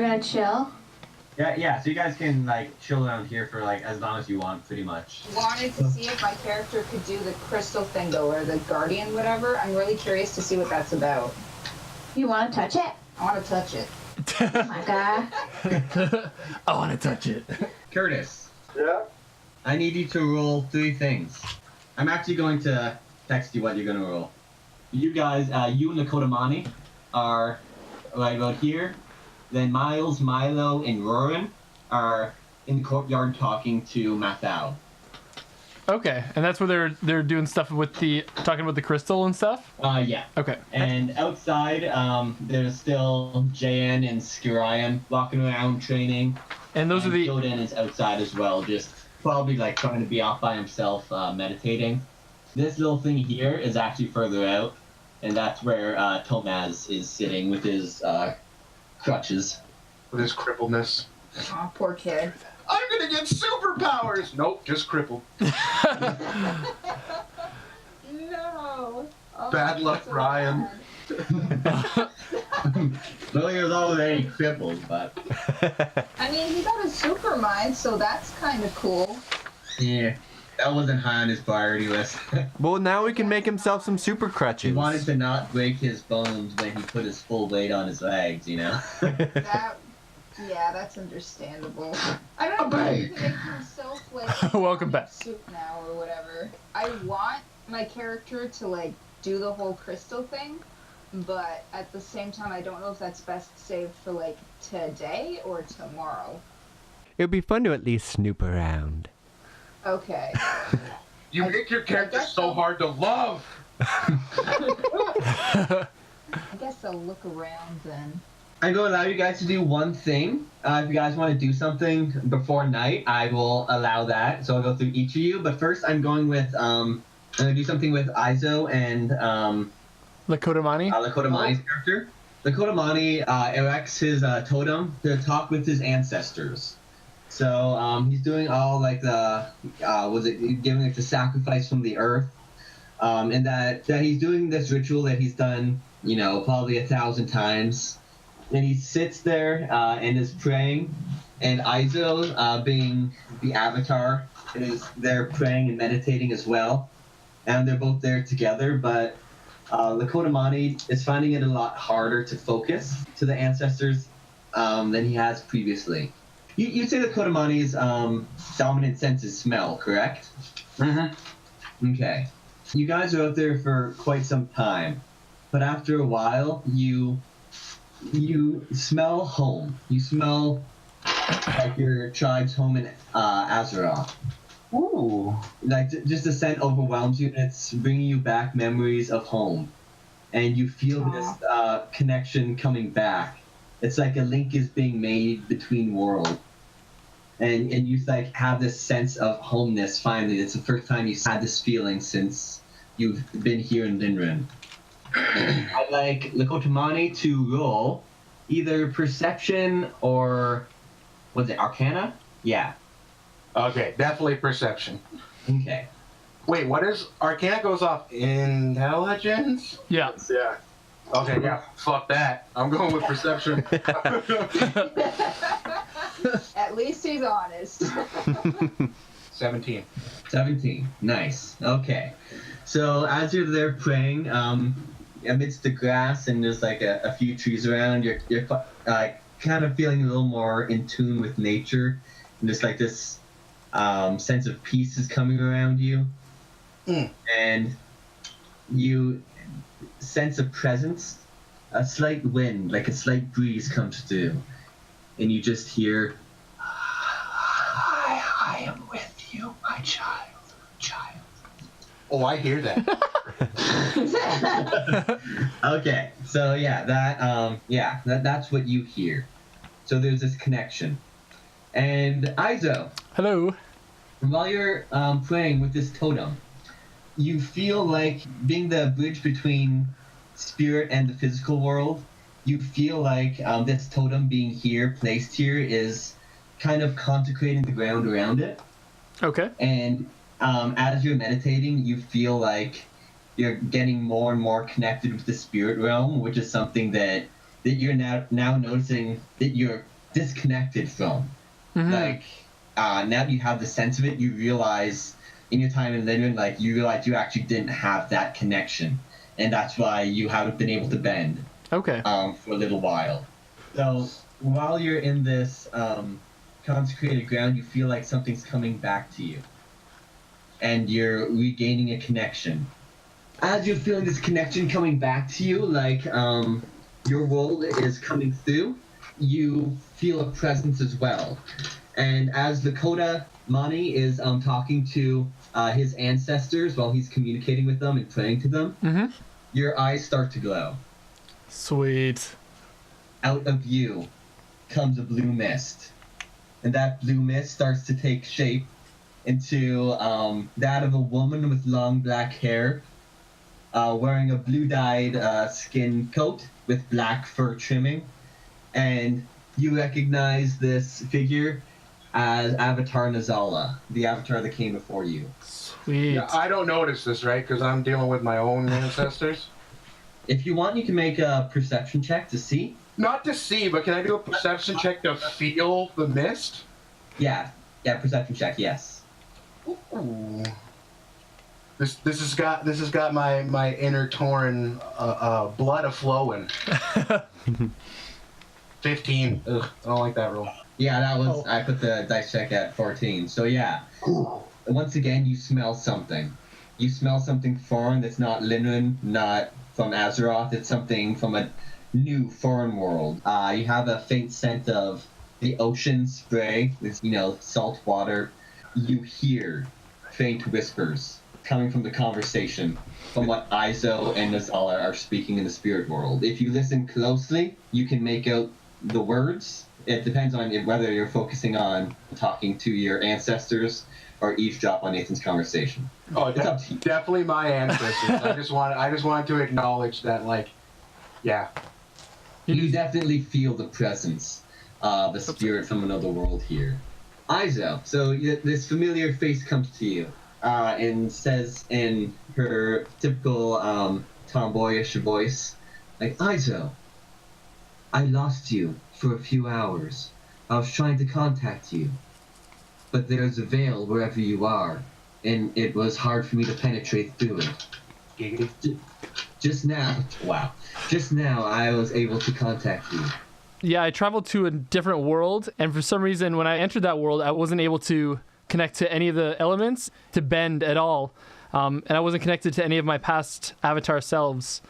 We're gonna chill. Yeah, so you guys can, like, chill around here for, like, as long as you want, pretty much. Wanted to see if my character could do the crystal thing, though, or the guardian, whatever. I'm really curious to see what that's about. You wanna touch it? I want to touch it. Oh my god. I want to touch it. Kurtis. Yeah? I need you to roll 3 things. I'm actually going to text you what you're going to roll. You guys, you and LAKOTAMANI are right about here. Then Miles, Milo, and Roran are in the courtyard talking to Mathau. Okay, and that's where they're doing stuff with talking about the crystal and stuff? Yeah. Okay. And outside, there's still Jan and Skirion walking around training. And those are the... Joden is outside as well, just probably like trying to be off by himself, meditating. This little thing here is actually further out, and that's where Tomaz is sitting with his crutches. With his crippledness. Aw, poor kid. I'm gonna get superpowers! Nope, just crippled. No. Oh, Bad luck, so Ryan. bad. Well, he was already crippled, but... I mean, he got a super mind, so that's kind of cool. Yeah, that wasn't high on his priority list. Well, now we can make himself some super crutches. He wanted to not break his bones when he put his full weight on his legs, you know? Yeah, that's understandable. I don't know if he can make himself, like, Welcome back. soup now or whatever. I want my character to, like, do the whole crystal thing, but at the same time, I don't know if that's best saved for, like, today or tomorrow. It would be fun to at least snoop around. Okay. You make your character so hard to love! I guess I'll look around then. I'm going to allow you guys to do one thing. If you guys want to do something before night, I will allow that. So I'll go through each of you. But first, I'm going with, I'm going to do something with IZOH and LAKOTAMANI? LAKOTAMANI's character. LAKOTAMANI erects his totem to talk with his ancestors. So he's doing all like the, giving like the sacrifice from the earth. And that he's doing this ritual that he's done, you know, probably 1,000 times. And he sits there and is praying, and IZOH, being the avatar, is there praying and meditating as well. And they're both there together, but LAKOTAMANI is finding it a lot harder to focus to the ancestors than he has previously. You'd say LAKOTAMANI's dominant sense is smell, correct? Mm-hmm. Okay. You guys are out there for quite some time, but after a while, you smell home. You smell like your tribe's home in Azeroth. Ooh. Like, just the scent overwhelms you, and it's bringing you back memories of home. And you feel this connection coming back. It's like a link is being made between worlds. And you like have this sense of homeness finally. It's the first time you've had this feeling since you've been here in Linren. I'd like LAKOTAMANI to roll either perception or, what's it, arcana? Yeah. Okay, definitely perception. Okay. Wait, what is... Arcana goes off intelligence? Yeah. Yeah. Okay, yeah, fuck that. I'm going with perception. At least he's honest. 17. 17. Nice. Okay. So as you're there praying, amidst the grass and there's like a few trees around, you're kind of feeling a little more in tune with nature, and just like this sense of peace is coming around you, and you sense a presence, a slight wind, like a slight breeze comes through, and you just hear, I am with you, my child. Oh, I hear that. Okay, so yeah, that's what you hear. So there's this connection. And IZOH, Hello. while you're praying with this totem, you feel like being the bridge between spirit and the physical world. You feel like this totem being here, placed here, is kind of consecrating the ground around it. Okay. And as you're meditating, you feel like you're getting more and more connected with the spirit realm, which is something that that you're now noticing that you're disconnected from. Like, now that you have the sense of it, you realize in your time in Lindren, like, you realize you actually didn't have that connection. And that's why you haven't been able to bend. Okay. For a little while. So, while you're in this, consecrated ground, you feel like something's coming back to you. And you're regaining a connection. As you're feeling this connection coming back to you, like, your world is coming through, you feel a presence as well. And as LAKOTAMANI is talking to his ancestors while he's communicating with them and praying to them, your eyes start to glow. Sweet. Out of you comes a blue mist. And that blue mist starts to take shape into that of a woman with long black hair, wearing a blue-dyed skin coat with black fur trimming. And you recognize this figure as Avatar Nazala, the avatar that came before you. Sweet. Yeah, I don't notice this, right? Because I'm dealing with my own ancestors. If you want, you can make a perception check to see. Not to see, but can I do a perception check to feel the mist? Yeah, perception check, yes. Ooh. This has got my inner tauren blood a flowing. 15. Ugh, I don't like that roll. Yeah, that was, I put the dice check at 14. So yeah, once again, you smell something. You smell something foreign that's not Lindren, not from Azeroth. It's something from a new foreign world. You have a faint scent of the ocean spray, this, salt water. You hear faint whispers coming from the conversation, from what IZOH and Nazala are speaking in the spirit world. If you listen closely, you can make out the words. It depends on whether you're focusing on talking to your ancestors or eavesdrop on Nathan's conversation. Oh, It's up to you. definitely my ancestors. I just wanted to acknowledge that, like, yeah. You definitely feel the presence of a spirit from another world here. IZOH, so this familiar face comes to you and says in her typical tomboyish voice, like, IZOH, I lost you for a few hours. I was trying to contact you, but there's a veil wherever you are, and it was hard for me to penetrate through it. Just now I was able to contact you. Yeah, I traveled to a different world, and for some reason, when I entered that world, I wasn't able to connect to any of the elements, to bend at all, and I wasn't connected to any of my past avatar selves.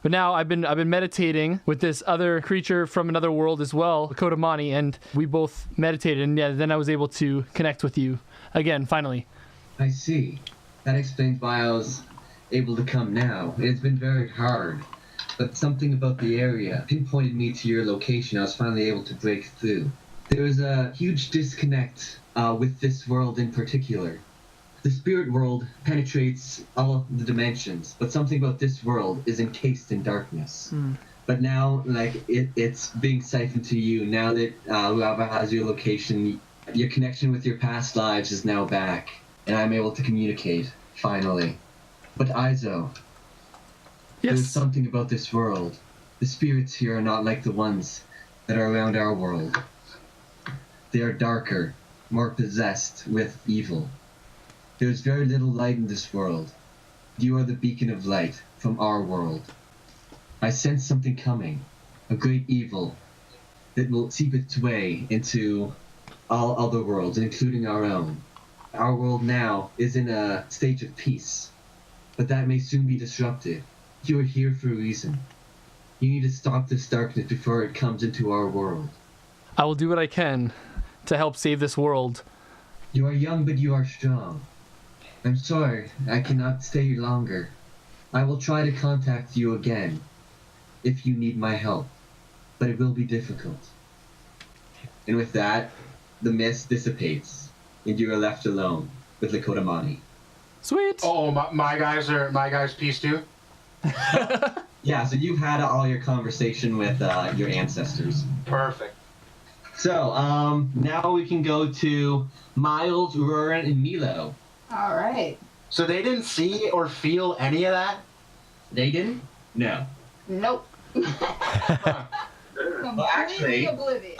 But now I've been meditating with this other creature from another world as well, LAKOTAMANI, and we both meditated, and yeah, then I was able to connect with you again, finally. I see. That explains why I was able to come now. It's been very hard, but something about the area pinpointed me to your location. I was finally able to break through. There was a huge disconnect with this world in particular. The spirit world penetrates all the dimensions, but something about this world is encased in darkness. But now, like, it's being siphoned to you. Now that whoever has your location, your connection with your past lives is now back, and I'm able to communicate, finally. But IZOH, there's something about this world. The spirits here are not like the ones that are around our world. They are darker, more possessed with evil. There's very little light in this world. You are the beacon of light from our world. I sense something coming, a great evil that will seep its way into all other worlds, including our own. Our world now is in a stage of peace, but that may soon be disrupted. You are here for a reason. You need to stop this darkness before it comes into our world. I will do what I can to help save this world. You are young, but you are strong. I'm sorry, I cannot stay longer. I will try to contact you again if you need my help, but it will be difficult. And with that, the mist dissipates, and you are left alone with LAKOTAMANI. Sweet. Oh, my guys peace too? Yeah, so you've had all your conversation with your ancestors. Perfect. So, now we can go to MYLES, RORAN, and MILO. All right. So they didn't see or feel any of that? They didn't? No. Nope. Completely actually, oblivious.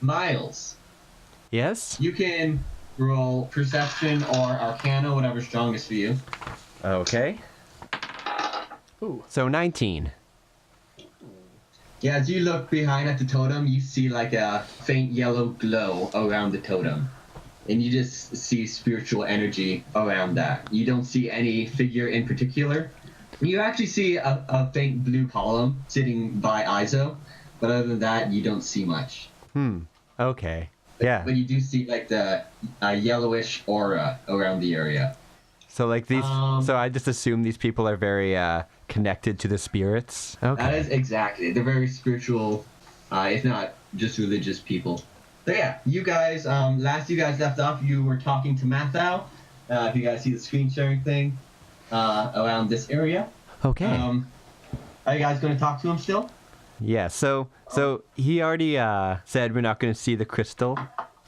Miles, Yes? you can roll Perception or Arcana, whatever's strongest for you. Okay. Ooh. So 19. Yeah, as you look behind at the totem, you see like a faint yellow glow around the totem. And you just see spiritual energy around that. You don't see any figure in particular. You actually see a faint blue column sitting by IZOH, but other than that, you don't see much. Okay. Yeah. But you do see like the yellowish aura around the area. So like these. So I just assume these people are very connected to the spirits. Okay. That is exactly. They're very spiritual, if not just religious people. So yeah, you guys, last you guys left off, you were talking to Mathau. If you guys see the screen sharing thing around this area. Okay. Are you guys going to talk to him still? Yeah. So he already said we're not going to see the crystal.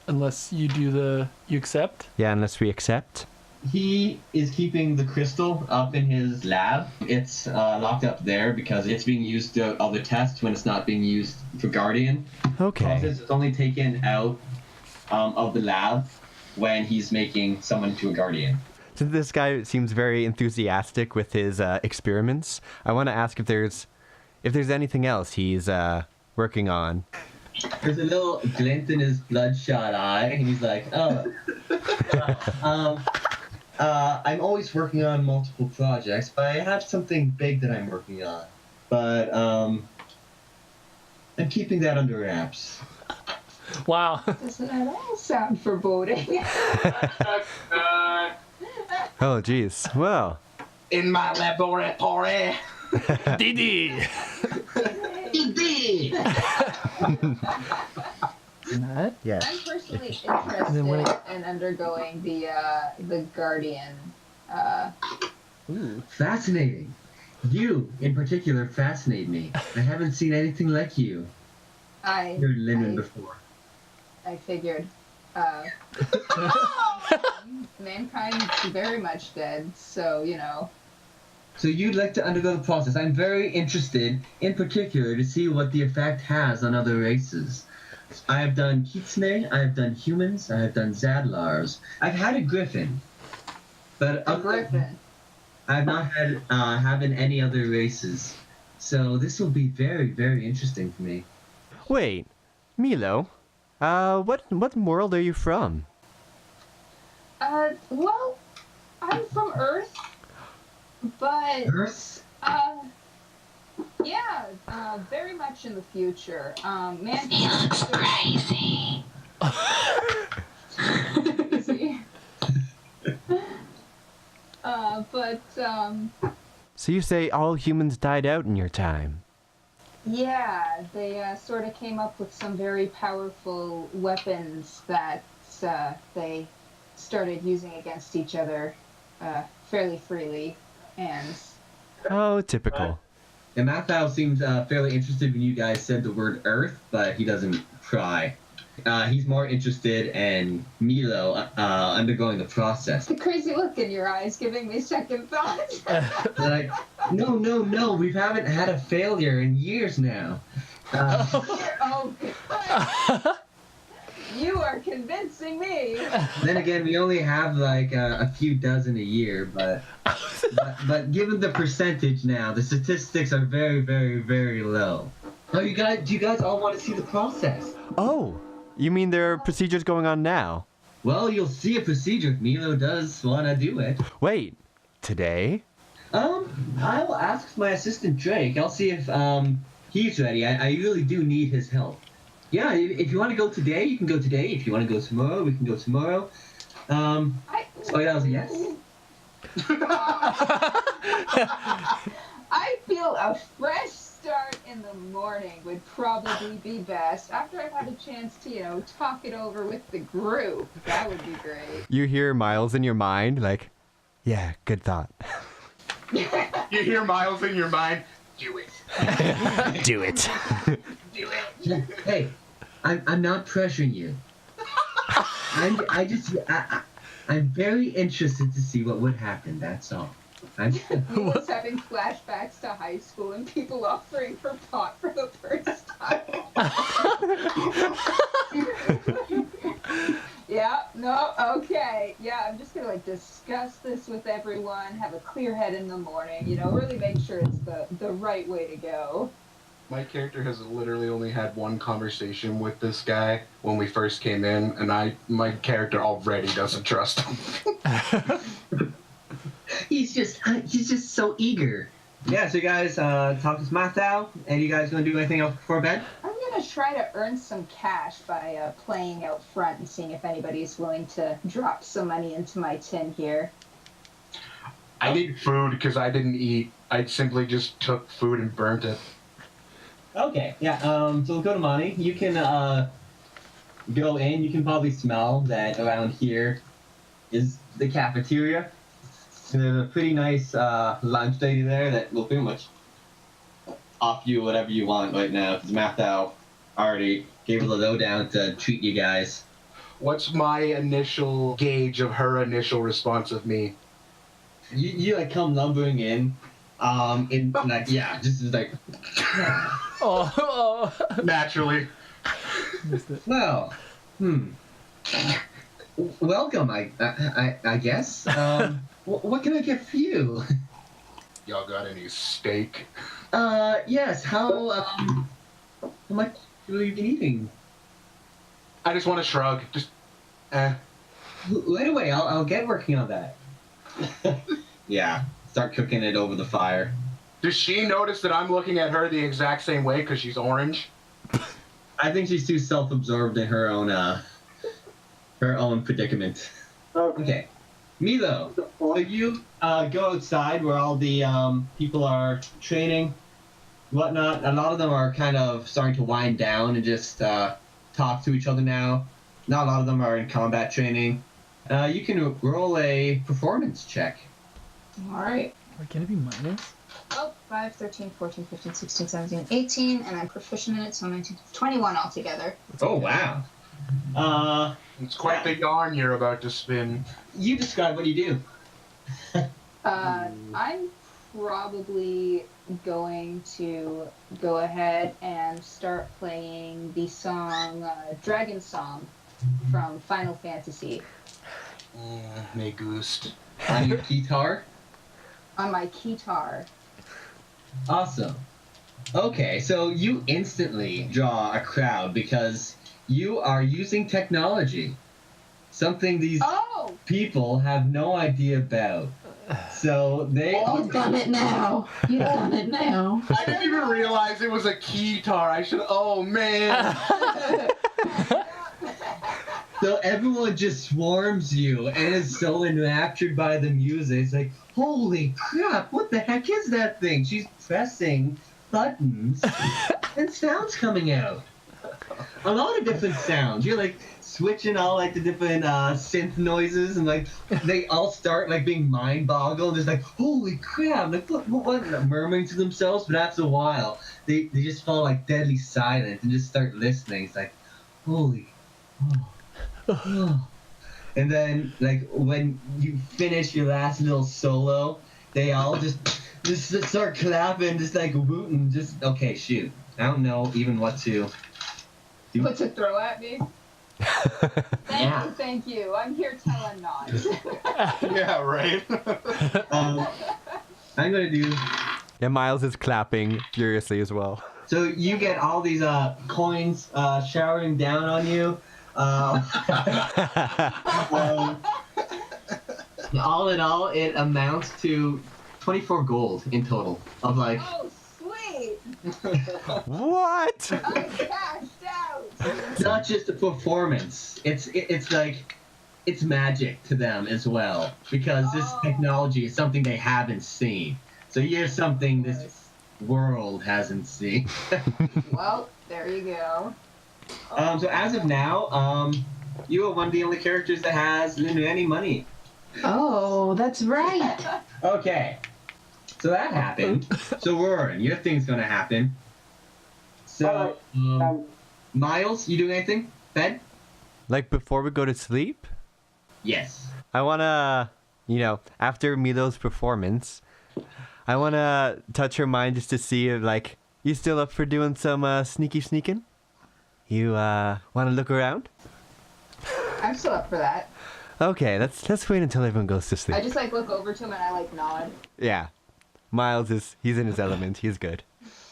Unless you do you accept? Yeah, unless we accept. He is keeping the crystal up in his lab. It's locked up there because it's being used throughout other tests when it's not being used for Guardian. Okay. It's only taken out of the lab when he's making someone into a Guardian. Since this guy seems very enthusiastic with his experiments, I want to ask if there's anything else he's working on. There's a little glint in his bloodshot eye, and he's like, I'm always working on multiple projects, but I have something big that I'm working on. But I'm keeping that under wraps. Wow. Doesn't that all sound foreboding? Oh, jeez. Well. In my laboratory. DD. Matt? Yeah. I'm personally then when interested in undergoing the Guardian. Ooh. Fascinating. You, in particular, fascinate me. I haven't seen anything like you. I You're Lincoln before. I figured. Mankind's very much dead, so you know. So you'd like to undergo the process. I'm very interested, in particular, to see what the effect has on other races. I have done Kitsune, I have done humans, I have done Zadlars. I've had a griffin. But A griffin. I've not had having any other races. So this will be very, very interesting for me. Wait, Milo. What world are you from? Well, I'm from Earth, but Earth? yeah, very much in the future. Man, He looks crazy. crazy. But So you say all humans died out in your time? yeah, they sort of came up with some very powerful weapons that they started using against each other fairly freely, and Oh, typical. And Mathau seemed fairly interested when you guys said the word Earth, but he doesn't pry. He's more interested in Milo undergoing the process. the crazy look in your eyes giving me second thoughts. They're like, no, we haven't had a failure in years now. Oh, God. You are convincing me. Then again, we only have like a few dozen a year, but given the percentage now, the statistics are very, very, very low. Oh, do you guys all want to see the process? Oh, you mean there are procedures going on now? Well, you'll see a procedure if Milo does want to do it. Wait, today? I'll ask my assistant Drake. I'll see if he's ready. I really do need his help. Yeah, if you want to go today, you can go today. If you want to go tomorrow, we can go tomorrow. Oh, that was a yes. I feel a fresh start in the morning would probably be best after I've had a chance to, talk it over with the group. That would be great. You hear Miles in your mind, like, yeah, good thought. You hear Miles in your mind. Do it. Do it. Do it. Hey, I'm not pressuring you. I'm very interested to see what would happen. That's all. Milo's having flashbacks to high school and people offering her pot for the first time. Yeah, no, okay. Yeah, I'm just gonna like discuss this with everyone, have a clear head in the morning, you know, really make sure it's the right way to go. My character has literally only had one conversation with this guy when we first came in, and my character already doesn't trust him. He's just so eager. Yeah, so you guys talk to Smathau, and you guys gonna do anything else before bed? I'm gonna try to earn some cash by playing out front and seeing if anybody's willing to drop some money into my tin here. I need food because I didn't eat. I simply just took food and burnt it. Okay, yeah, so LAKOTAMANI, you can go in, you can probably smell that around here is the cafeteria. And there's a pretty nice lunch lady there that will pretty much offer you whatever you want right now, because Mathau already gave her the lowdown to treat you guys. What's my initial gauge of her initial response of me? You like come lumbering in like, yeah, just is like, Oh. Naturally. well, welcome, I guess. What can I get for you? Y'all got any steak? Yes, how much have you been eating? I just want to shrug. Just, Right away, I'll get working on that. Yeah, start cooking it over the fire. Does she notice that I'm looking at her the exact same way because she's orange? I think she's too self-absorbed in her own predicament. Okay. Milo, so you go outside where all the people are training, whatnot. A lot of them are kind of starting to wind down and just talk to each other now. Not a lot of them are in combat training. You can roll a performance check. Alright. Can it be minus? Oh, 5, 13, 14, 15, 16, 17, 18, and I'm proficient in it, so 19, 21 altogether. Oh, wow. It's quite the yarn you're about to spin. You describe what you do. I'm probably going to go ahead and start playing the song Dragon Song from Final Fantasy. Me gust. On your guitar? On my guitar. Awesome. Okay, so you instantly draw a crowd because you are using technology. Something these people have no idea about. So they... You've done it now. You've done it now. I didn't even realize it was a guitar. I should... Oh, man. So everyone just swarms you and is so enraptured by the music. It's like, holy crap, what the heck is that thing? She's pressing buttons and sounds coming out. A lot of different sounds. You're like switching all like the different synth noises, and like they all start like being mind boggled. It's like, holy crap, like what murmuring to themselves, but after a while they just fall like deadly silent and just start listening. It's like, holy and then like when you finish your last little solo, they all just start clapping, just like rooting, just okay, shoot. I don't know even what to do. What to throw at me? Thank you. I'm here telling nods. Yeah, right. I'm gonna do. Yeah, Miles is clapping furiously as well. So you get all these coins showering down on you. All in all, it amounts to 24 gold in total of like. Oh, sweet! What? I'm cashed out! It's not just a performance. It's like it's magic to them as well because this technology is something they haven't seen. So here's something this world hasn't seen. Well, there you go. So as of now, you are one of the only characters that has any money. Oh, that's right. Okay. So that happened. So Roran, your thing's gonna happen. So Miles, you doing anything? Bed? Like before we go to sleep, Yes. I wanna, after Milo's performance, I want to touch her mind just to see if, like, you still up for doing some sneaking? You want to look around? I'm still up for that. Okay, let's wait until everyone goes to sleep. I just like look over to him and I like nod. Yeah, Miles he's in his element. He's good.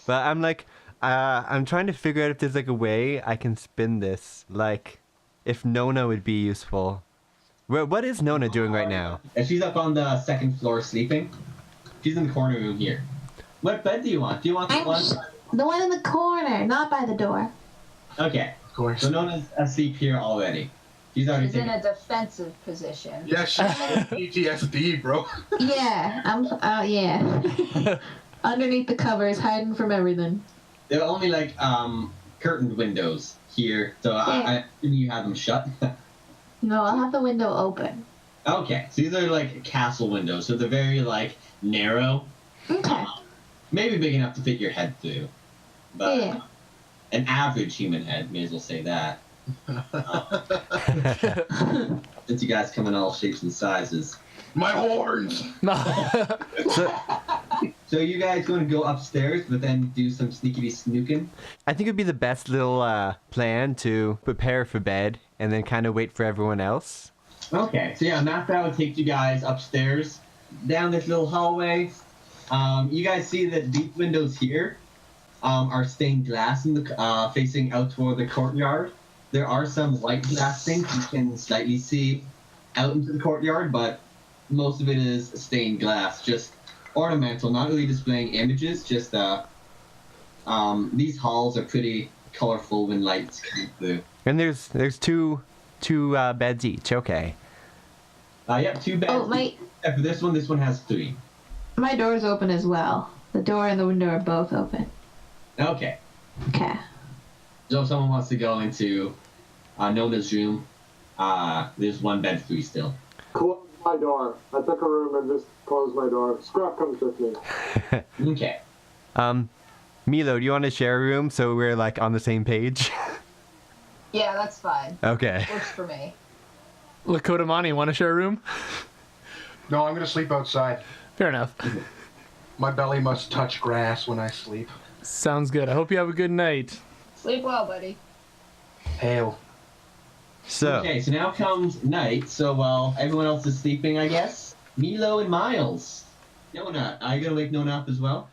But I'm like, I'm trying to figure out if there's like a way I can spin this. Like, if Nona would be useful. What is Nona doing right now? She's up on the second floor sleeping. She's in the corner room here. What bed do you want? Do you want the one? The one in the corner, not by the door. Okay. Of course. So Nona's asleep here already. She's already He's in taken. a defensive position. Yeah, she's PTSD, bro. Yeah, yeah. Underneath the covers, hiding from everything. There are only like curtained windows here, so I assume you have them shut. No, I'll have the window open. Okay, so these are like castle windows, so they're very like narrow. Okay. Maybe big enough to fit your head through, but Yeah. an average human head, may as well say that. Since you guys come in all shapes and sizes. My horns! So you guys going to go upstairs, but then do some sneaky snookin? I think it'd be the best little plan to prepare for bed and then kind of wait for everyone else. Okay, so yeah, that would take you guys upstairs, down this little hallway. You guys see that these windows here are stained glass in the facing out toward the courtyard. There are some white glass things you can slightly see out into the courtyard, but most of it is stained glass, just ornamental, not really displaying images. Just these halls are pretty colorful when lights come through. And there's two beds each. Okay. Yep, 2 beds. Oh, Except for this one has 3. my door's open as well. The door and the window are both open. Okay. Okay. So if someone wants to go into Nona's room, there's 1 bed free still. Close my door. I took a room and just closed my door. Scrap comes with me. Okay. Milo, do you want to share a room so we're like on the same page? Yeah, that's fine. Okay. Works for me. LAKOTAMANI, want to share a room? No, I'm gonna sleep outside. Fair enough. My belly must touch grass when I sleep. Sounds good. I hope you have a good night. Sleep well, buddy. Hail. So, Okay, so now comes night, so while everyone else is sleeping, I guess, Milo and Miles. Nona, are you going to wake Nona up as well?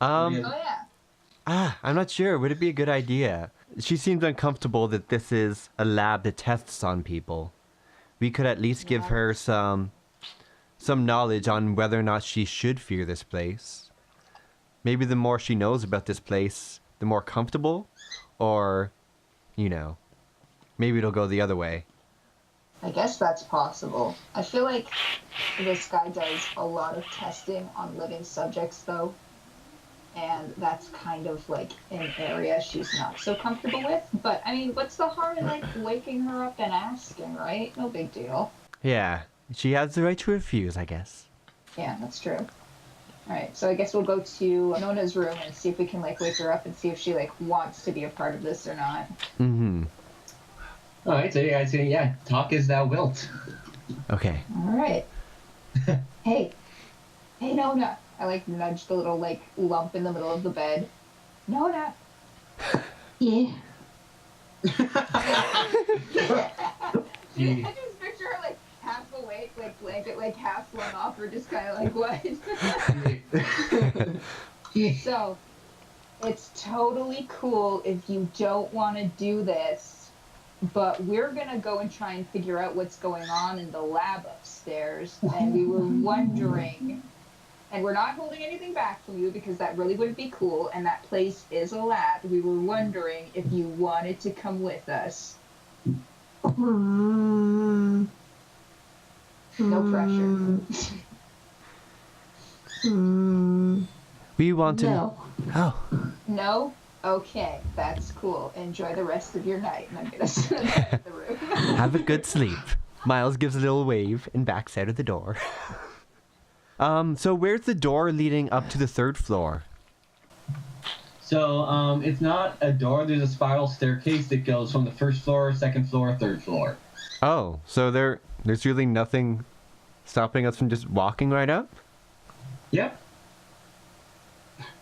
Oh yeah. I'm not sure. Would it be a good idea? She seems uncomfortable that this is a lab that tests on people. We could at least give her some knowledge on whether or not she should fear this place. Maybe the more she knows about this place, the more comfortable, or, maybe it'll go the other way. I guess that's possible. I feel like this guy does a lot of testing on living subjects, though. And that's kind of like an area she's not so comfortable with. But, I mean, what's the harm in, like, waking her up and asking, right? No big deal. Yeah, she has the right to refuse, I guess. Yeah, that's true. Alright, so I guess we'll go to Nona's room and see if we can, like, wake her up and see if she, like, wants to be a part of this or not. Mm-hmm. Alright, so you guys say, yeah, talk as thou wilt. Okay. Alright. Hey, Nona. I, like, nudge the little, like, lump in the middle of the bed. Nona! Yeah. I just picture her, like, half awake, like, blanket, like, half flung off, or just kind of like, what? So, it's totally cool if you don't want to do this, but we're gonna go and try and figure out what's going on in the lab upstairs, and we were wondering... And we're not holding anything back from you because that really wouldn't be cool, and that place is a lab. We were wondering if you wanted to come with us. Mm. No pressure. Mm. We want to... No. Oh. No? Okay, that's cool. Enjoy the rest of your night, and I'm gonna sit in the room. Have a good sleep. Miles gives a little wave and backs out of the door. So where's the door leading up to the 3rd floor? So, it's not a door, there's a spiral staircase that goes from the 1st floor, 2nd floor, 3rd floor. Oh, so there's really nothing stopping us from just walking right up? Yep.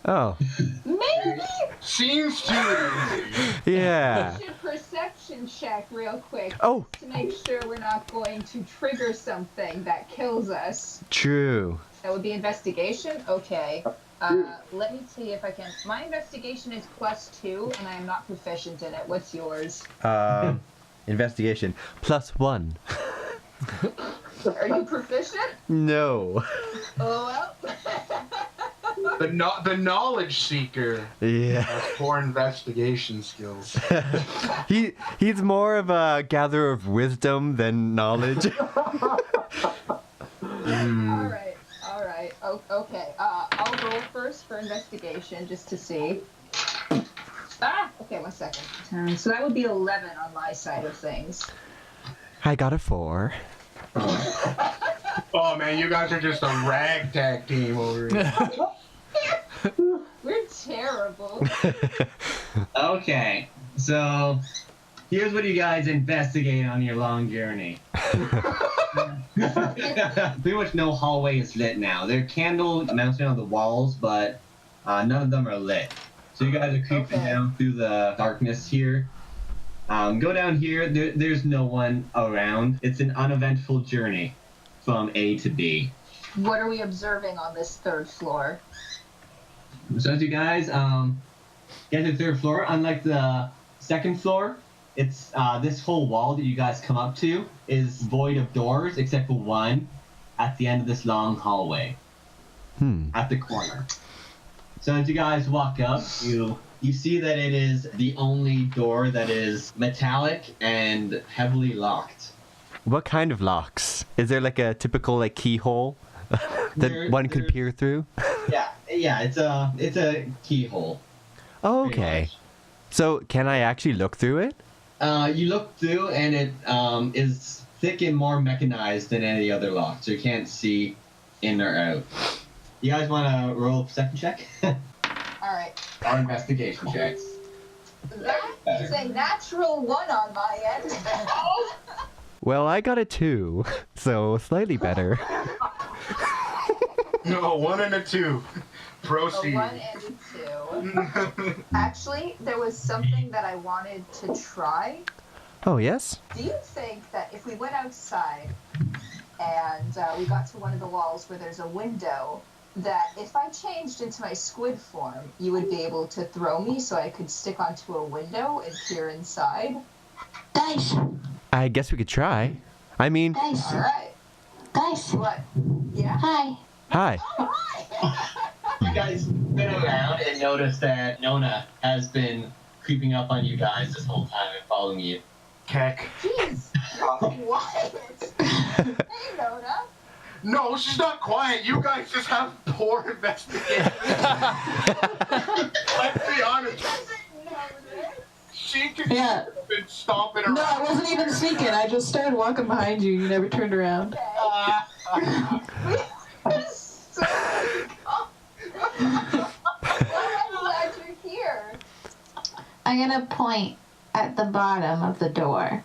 Oh, Maybe. Seems too easy. yeah. We should perception check real quick Oh, to make sure we're not going to trigger something that kills us. true. That would be investigation? Okay. Let me see if I can. My investigation is +2, and I am not proficient in it. What's yours? Investigation +1. Are you proficient? No. Oh, well. The knowledge seeker Yeah. has poor investigation skills. He's more of a gatherer of wisdom than knowledge. Alright. Okay. I'll roll first for investigation, just to see. Okay, 1 second. So that would be 11 on my side of things. I got a 4. Oh man, you guys are just a ragtag team over here. We're terrible. Okay, so here's what you guys investigate on your long journey. Pretty much no hallway is lit now. There are candles mounted on the walls, but none of them are lit. So you guys are creeping down through the darkness here. Go down here. There's no one around. It's an uneventful journey from A to B. What are we observing on this 3rd floor? So as you guys get to the 3rd floor, unlike the 2nd floor, it's this whole wall that you guys come up to is void of doors except for one at the end of this long hallway at the corner. So as you guys walk up, you see that it is the only door that is metallic and heavily locked. What kind of locks? Is there like a typical like keyhole that one could peer through? Yeah, it's a keyhole. Oh, okay. So can I actually look through it? You look through and it is thick and more mechanized than any other lock, so you can't see in or out. You guys want to roll a perception check? Alright. Or investigation checks. That is a natural 1 on my end. Well, I got a 2, so slightly better. No, 1 and a 2. Proceed. A 1 and a 2. Actually, there was something that I wanted to try. Oh, yes? Do you think that if we went outside and we got to one of the walls where there's a window, that if I changed into my squid form, you would be able to throw me so I could stick onto a window and peer inside? Guys. I guess we could try. I mean... Guys. Alright. Guys. What? Yeah? Hi. Hi. You guys spin around and notice that Nona has been creeping up on you guys this whole time and following you. Keck. Jeez. What? Hey, Nona. No, she's not quiet. You guys just have poor investigation. Let's be honest. She could have been stomping around. No, I wasn't even sneaking. I just started walking behind you. You never turned around. So, I'm glad you're here. I'm gonna point at the bottom of the door,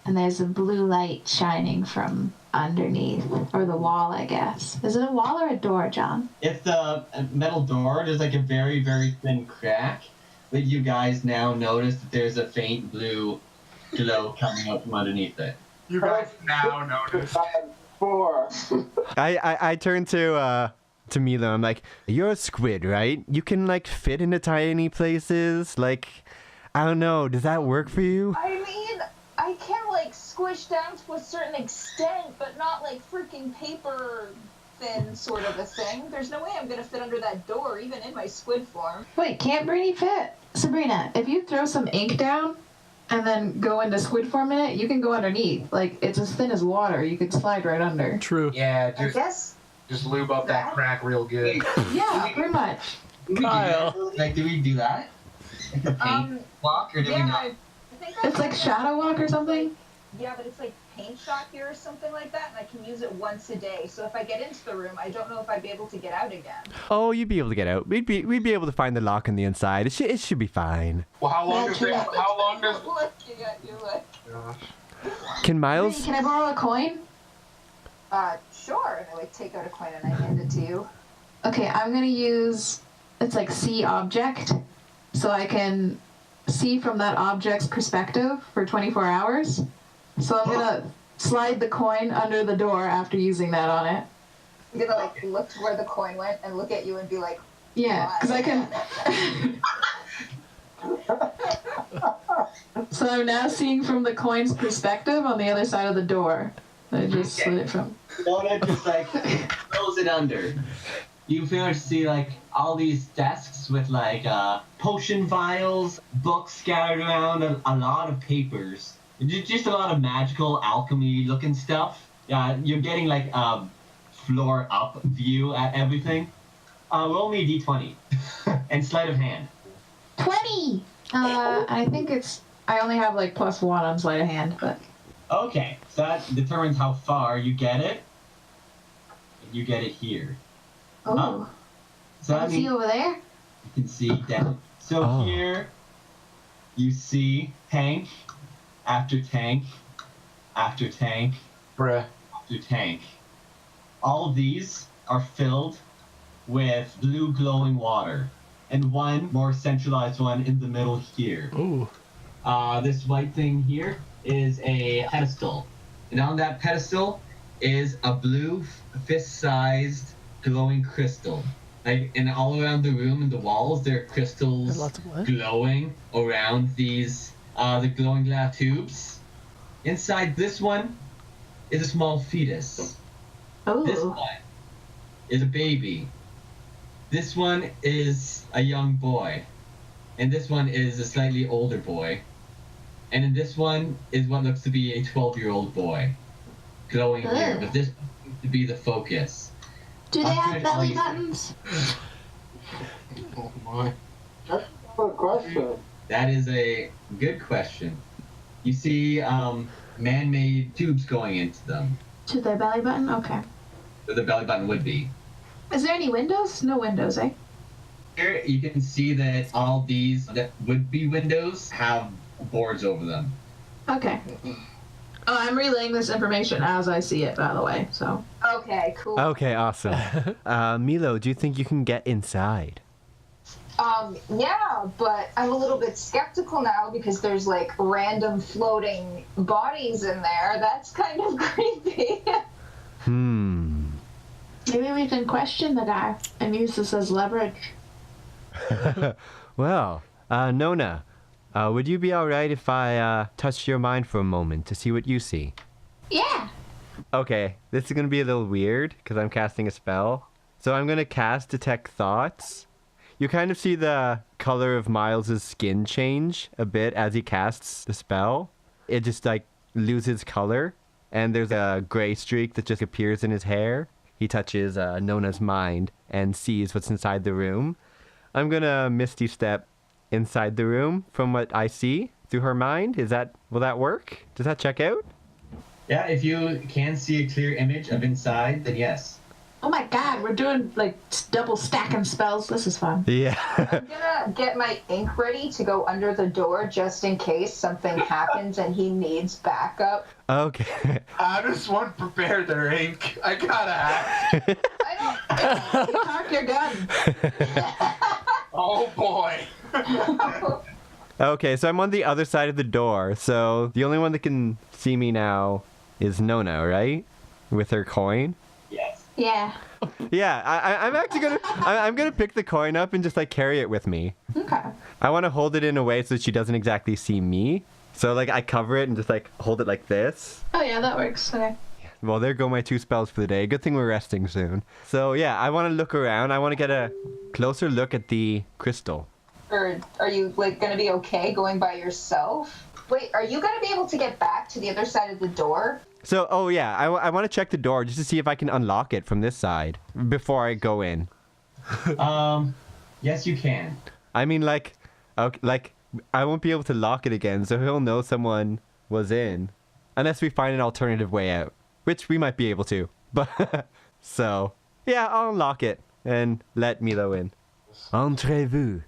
and there's a blue light shining from underneath, or the wall, I guess. Is it a wall or a door, John? It's a metal door. There's like a very, very thin crack, but you guys now notice that there's a faint blue glow coming up from underneath it. You guys now notice. 4. I turn to Milo. I'm like, you're a squid, right? You can like fit into tiny places. Like, I don't know. Does that work for you? I mean, I can like squish down to a certain extent, but not like freaking paper thin sort of a thing. There's no way I'm gonna fit under that door, even in my squid form. Wait, can't Brainy fit? Sabrina, if you throw some ink down and then go into squid form in it, you can go underneath. Like, it's as thin as water. You can slide right under. True. Yeah, I guess. just lube up that crack real good. Yeah, pretty much. Kyle. Do we do that? Like a paint walk, or do we Yeah, not? I think I It's like Shadow Walk or something? Yeah, but it's like paint shot here or something like that, and I can use it once a day. So if I get into the room, I don't know if I'd be able to get out again. Oh, you'd be able to get out. We'd be able to find the lock on the inside. It should be fine. Well, how long does Looking at you like. Can Miles? Can I borrow a coin? Sure. And I like take out a coin and I hand it to you. Okay, I'm gonna use it's like see object, so I can see from that object's perspective for 24 hours. So I'm gonna slide the coin under the door after using that on it. I'm gonna like look to where the coin went and look at you and be like, Yeah, because I can. So I'm now seeing from the coin's perspective on the other side of the door. I just slid it from. Nona just like throws it under. You pretty much see like all these desks with like potion vials, books scattered around, a lot of papers. Just a lot of magical alchemy looking stuff. You're getting like a floor up view at everything. Roll me a d20 and sleight of hand. 20! I think it's. I only have like +1 on sleight of hand, but. Okay, so that determines how far you get it. You get it here. Oh. So I that can see means over there? you can see down. So here, you see tank after tank after tank Bruh. after tank. All of these are filled with blue glowing water, and one more centralized one in the middle here. Ooh. This white thing here is a pedestal, and on that pedestal is a blue fist-sized glowing crystal. Like, and all around the room and the walls, there are crystals Lots of what? glowing around these the glowing glass tubes. Inside this one is a small fetus. This Oh. one is a baby. This one is a young boy. And this one is a slightly older boy. And in this one is what looks to be a 12-year-old boy. Glowing here, Ugh. but this seems to be the focus. Do they I'll have finish belly all these- buttons? Oh my. That's a good question. That is a good question. You see man-made tubes going into them. To their belly button? Okay. Where the belly button would be. Is there any windows? No windows, eh? Here you can see that all these that would be windows have boards over them. Okay. Oh, I'm relaying this information as I see it, by the way, so. okay, cool. Okay, awesome. Milo, do you think you can get inside? Yeah, but I'm a little bit skeptical now because there's like random floating bodies in there. That's kind of creepy. Maybe we can question the guy and use this as leverage. Well, Nona, would you be alright if I touched your mind for a moment to see what you see? Yeah. Okay, this is gonna be a little weird because I'm casting a spell. So I'm gonna cast Detect Thoughts. You kind of see the color of Miles' skin change a bit as he casts the spell. It just like loses color, and there's a gray streak that just appears in his hair. He touches Nona's mind and sees what's inside the room. I'm gonna Misty Step inside the room from what I see through her mind. Will that work? Does that check out? Yeah, if you can see a clear image of inside, then yes. Oh my god, we're doing like double stacking spells. This is fun. Yeah. I'm gonna get my ink ready to go under the door just in case something happens and he needs backup. Okay. How does one prepare their ink? I gotta ask. I don't. Cock your gun. Oh boy. Okay, so I'm on the other side of the door. So the only one that can see me now is Nona, right? With her coin. Yes. Yeah. Yeah, I'm actually gonna I'm gonna pick the coin up and just like carry it with me. Okay. I want to hold it in a way so that she doesn't exactly see me. So like I cover it and just like hold it like this. Oh yeah, that works. Okay. Well, there go my 2 spells for the day. Good thing we're resting soon. So yeah, I want to look around. I want to get a closer look at the crystal. Or are you like gonna be okay going by yourself? Wait, are you gonna be able to get back to the other side of the door? So, oh yeah, I want to check the door just to see if I can unlock it from this side before I go in. Yes, you can. I mean, like, okay, like I won't be able to lock it again, so he'll know someone was in, unless we find an alternative way out, which we might be able to. But so yeah, I'll unlock it and let Milo in. Entrez-vous.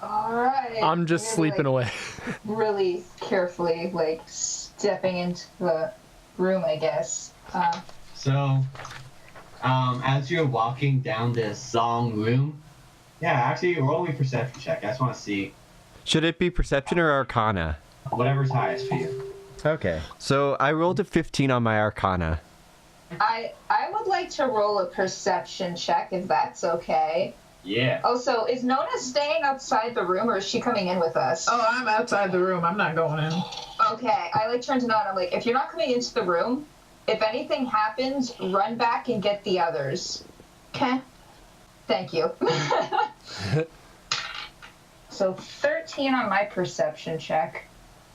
Alright. I'm just sleeping away. Really carefully, like, stepping into the room, I guess. So, as you're walking down this long room, Yeah, actually, roll me perception check. I just want to see Should it be perception or arcana? whatever's highest for you. Okay. So I rolled a 15 on my arcana. I would like to roll a perception check if that's okay. Yeah. Also, is Nona staying outside the room or is she coming in with us? Oh, I'm outside the room. I'm not going in. Okay, I like turn to Nona. I'm like, if you're not coming into the room, if anything happens, run back and get the others. Okay. Thank you. So 13 on my perception check.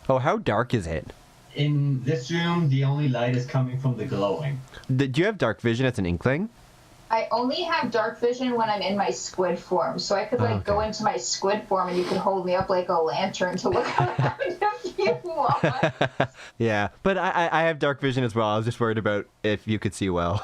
Oh, how dark is it? In this room, the only light is coming from the glowing. Do you have dark vision as an inkling? I only have dark vision when I'm in my squid form, so I could go into my squid form and you could hold me up like a lantern to look around if you want. Yeah, but I have dark vision as well. I was just worried about if you could see well.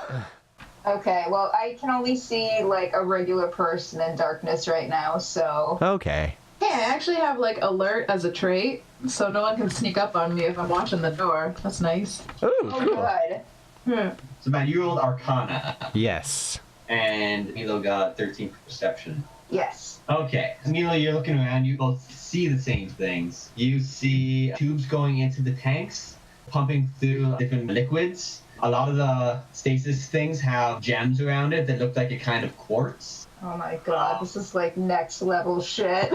Okay, well, I can only see like a regular person in darkness right now, so... Okay. Hey, I actually have like alert as a trait, so no one can sneak up on me if I'm watching the door. That's nice. Ooh, Oh, cool. good. Hmm. So, Matt, you rolled Arcana, Yes. and Milo got 13 for Perception. Yes. Okay, Milo, you're looking around. You both see the same things. You see tubes going into the tanks, pumping through different liquids. A lot of the stasis things have gems around it that look like a kind of quartz. Oh my god, this is like next level shit.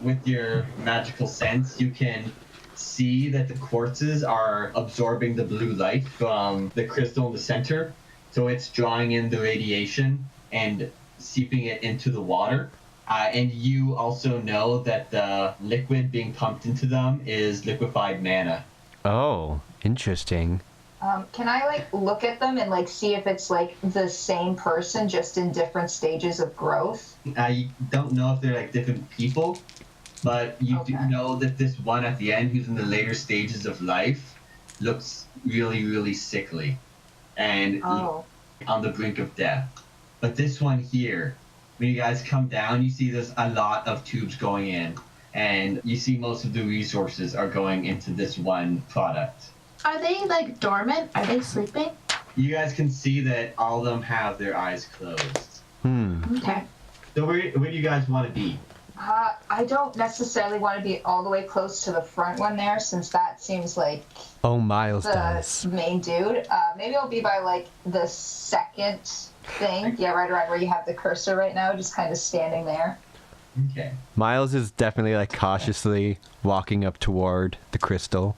With your magical sense, you can see that the quartzes are absorbing the blue light from the crystal in the center. So it's drawing in the radiation and seeping it into the water. And you also know that the liquid being pumped into them is liquefied mana. Oh, interesting. Can I like look at them and like see if it's like the same person just in different stages of growth? You don't know if they're like different people, but you do know that this one at the end, who's in the later stages of life, looks really, really sickly and on the brink of death. But this one here, when you guys come down, you see there's a lot of tubes going in, and you see most of the resources are going into this one product. Are they like dormant? Are they sleeping? You guys can see that all of them have their eyes closed. Okay. So where do you guys want to be? I don't necessarily want to be all the way close to the front one there, since that seems like Oh, Miles the does. main dude. Maybe I'll be by like the second thing. Yeah, right around where you have the cursor right now, just kind of standing there. Okay. Miles is definitely like cautiously walking up toward the crystal.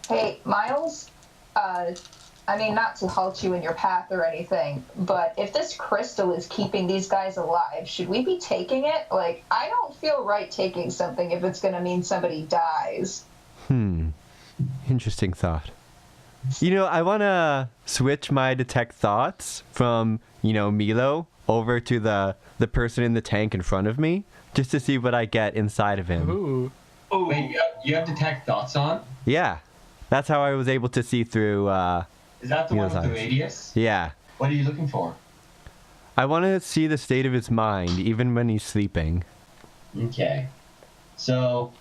Hey, Miles, I mean, not to halt you in your path or anything, but if this crystal is keeping these guys alive, should we be taking it? Like, I don't feel right taking something if it's gonna mean somebody dies. Interesting thought. You know, I want to switch my detect thoughts from, Milo over to the person in the tank in front of me, just to see what I get inside of him. Ooh. Oh, wait, you have detect thoughts on? Yeah. That's how I was able to see through, Is that the one with the eyes. radius? Yeah. What are you looking for? I want to see the state of his mind, even when he's sleeping. Okay. So,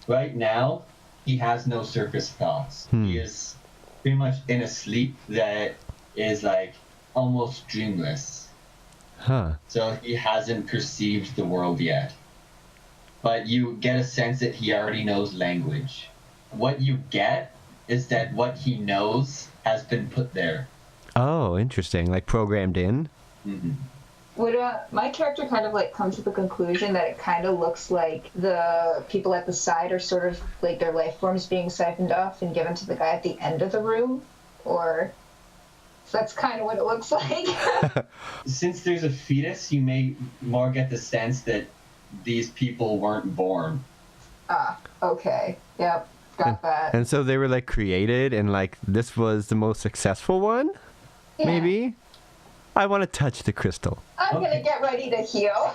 right now, he has no surface thoughts. He is pretty much in a sleep that is like almost dreamless. Huh. So he hasn't perceived the world yet. But you get a sense that he already knows language. What you get is that what he knows has been put there. Oh, interesting. Like programmed in? Mm-hmm. Would my character kind of like come to the conclusion that it kind of looks like the people at the side are sort of like their life forms being siphoned off and given to the guy at the end of the room? Or that's kind of what it looks like? Since there's a fetus, you may more get the sense that these people weren't born. Okay. Yep. Got that. And so they were like created and like this was the most successful one? Yeah. Maybe? I want to touch the crystal. I'm gonna get ready to heal.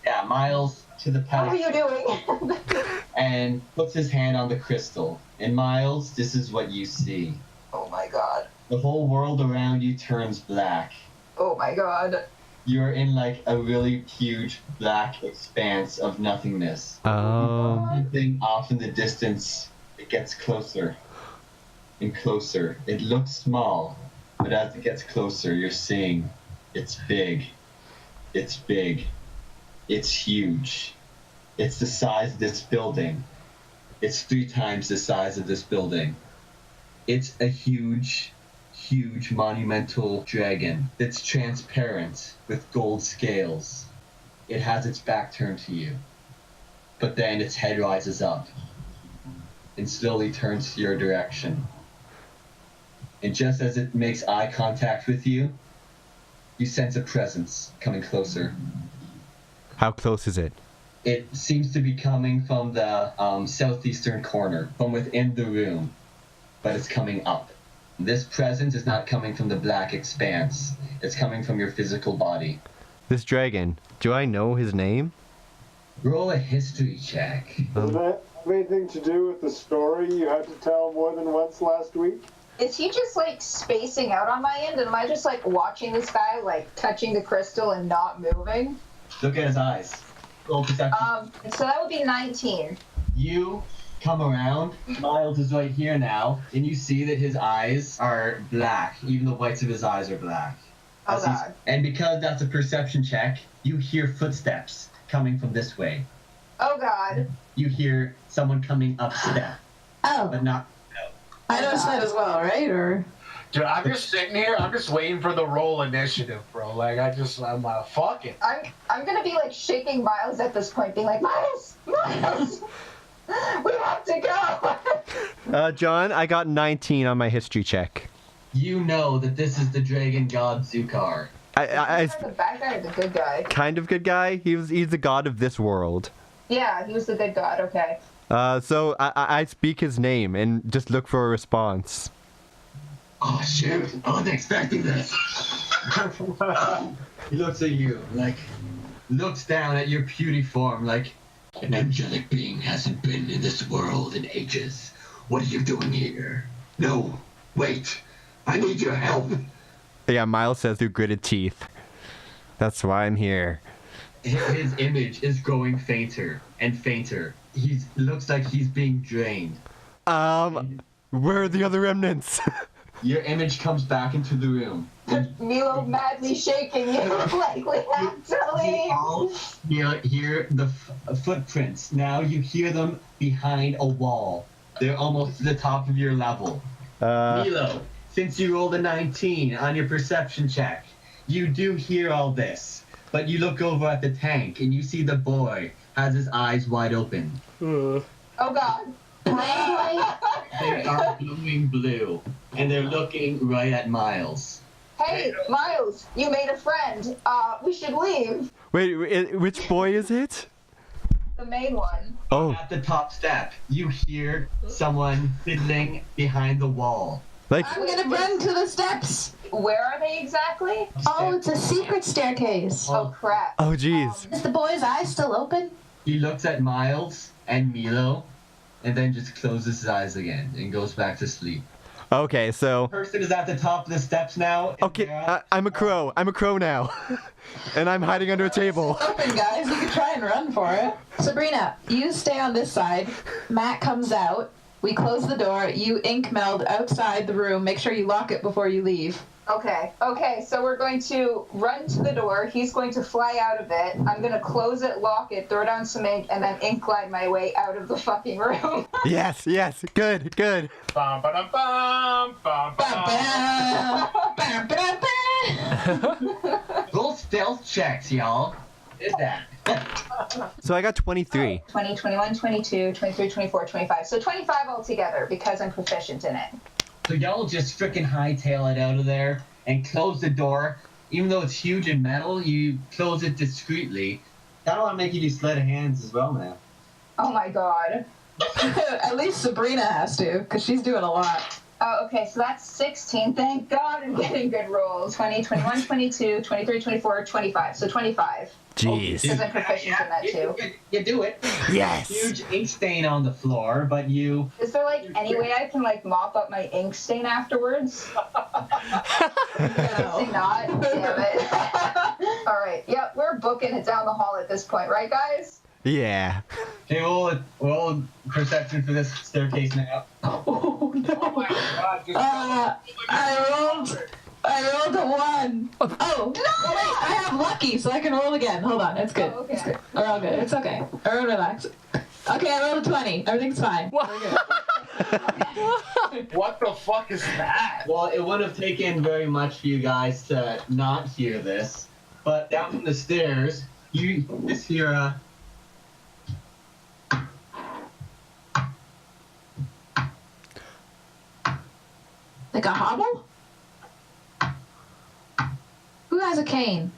Yeah, Miles to the How are pedestal you doing? and puts his hand on the crystal. And Miles, this is what you see. Oh my god. The whole world around you turns black. Oh my god. You're in like a really huge black expanse of nothingness. Something off in the distance, it gets closer and closer. It looks small, but as it gets closer, you're seeing it's big. It's big. It's huge. It's the size of this building. It's 3 times the size of this building. It's a huge, huge monumental dragon that's transparent with gold scales. It has its back turned to you. But then its head rises up and slowly turns to your direction. And just as it makes eye contact with you, you sense a presence coming closer. How close is it? It seems to be coming from the southeastern corner, from within the room, but it's coming up. This presence is not coming from the black expanse. It's coming from your physical body. This dragon, do I know his name? Roll a history check. Does that have anything to do with the story you had to tell more than once last week? Is he just like spacing out on my end? And am I just like watching this guy like touching the crystal and not moving? Look at his eyes. Roll perception. So that would be 19. You come around. Miles is right here now, and you see that his eyes are black. Even the whites of his eyes are black. Oh God. And because that's a perception check, you hear footsteps coming from this way. Oh God. You hear someone coming up step, Oh, but not. I noticed that as well, right? Or Dude, I'm just sitting here. I'm just waiting for the roll initiative, bro. Like, I'm like, fuck it. I'm gonna be like shaking Miles at this point, being like, Miles, we have to go. John, I got 19 on my history check. You know that this is the dragon god Zukar. Is he the bad guy or the good guy? Kind of good guy. He's the god of this world. Yeah, he was the good god. Okay. So I speak his name and just look for a response. Oh shoot! I wasn't expecting this. He looks at you, like, looks down at your puny form, like, an angelic being hasn't been in this world in ages. What are you doing here? No, wait. I need your help. Yeah, Miles says through gritted teeth. That's why I'm here. His image is growing fainter and fainter. He looks like he's being drained. Where are the other remnants? Your image comes back into the room. Milo madly shaking you like we have to leave. You hear the footprints. Now you hear them behind a wall. They're almost to the top of your level. Milo, since you rolled a 19 on your perception check, you do hear all this. But you look over at the tank and you see the boy has his eyes wide open. Oh God. They are glowing blue, and they're looking right at Miles. Hey, Miles, you made a friend. We should leave. Wait, which boy is it? The main one. Oh, At the top step, you hear someone fiddling behind the wall. like I'm gonna run to the steps. Where are they exactly? Oh, it's a secret staircase. Oh crap. oh jeez. Is the boy's eye still open? He looks at Miles and Milo, and then just closes his eyes again and goes back to sleep. Okay, so Person is at the top of the steps now. and okay, they're I'm a crow. I'm a crow now, and I'm hiding under a table. open, guys. You can try and run for it. Sabrina, you stay on this side. Matt comes out. We close the door. You ink meld outside the room. Make sure you lock it before you leave. Okay, so we're going to run to the door. He's going to fly out of it. I'm going to close it, lock it, throw down some ink, and then ink glide my way out of the fucking room. Yes, good. Bum, ba-dum, bum, bum, bum. Roll stealth checks, y'all. Did that. So I got 23. 20, 21, 22, 23, 24, 25. So 25 altogether because I'm proficient in it. So y'all just frickin' hightail it out of there and close the door. Even though it's huge and metal, you close it discreetly. I don't want to make you do sleight of hands as well, man. Oh my god. At least Sabrina has to, because she's doing a lot. Oh, okay, so that's 16. Thank God I'm getting good rolls. 20, 21, 22, 23, 24, 25. So 25. Jeez. Because I'm proficient in that too. You do it. Yes. Huge ink stain on the floor, but you... Is there like any way I can like mop up my ink stain afterwards? Obviously not. Damn it. Alright, yep, we're booking it down the hall at this point, right guys? Yeah. Okay, roll perception for this staircase now. Oh, no. Oh my God, just I rolled I rolled a 1. Oh, no! Wait, I have lucky, so I can roll again. Hold on, it's good. Oh, okay. It's good. We're all good. It's okay. Everyone relax. Okay, I rolled a 20. Everything's fine. What? We're good. What the fuck is that? Well, it wouldn't have taken very much for you guys to not hear this, but down from the stairs, you just hear a. Like a hobble? Who has a cane?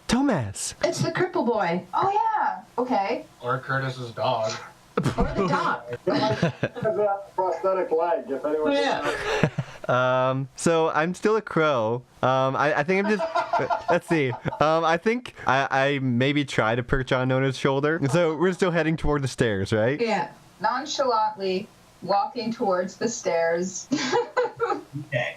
Thomas! It's the cripple boy. Oh yeah. Okay. Or Curtis's dog. Or the dog. Has a prosthetic leg, if anyone So I'm still a crow. I think I'm just. Let's see. I think I maybe try to perch on Nona's shoulder. So we're still heading toward the stairs, right? Yeah. Nonchalantly walking towards the stairs. Okay.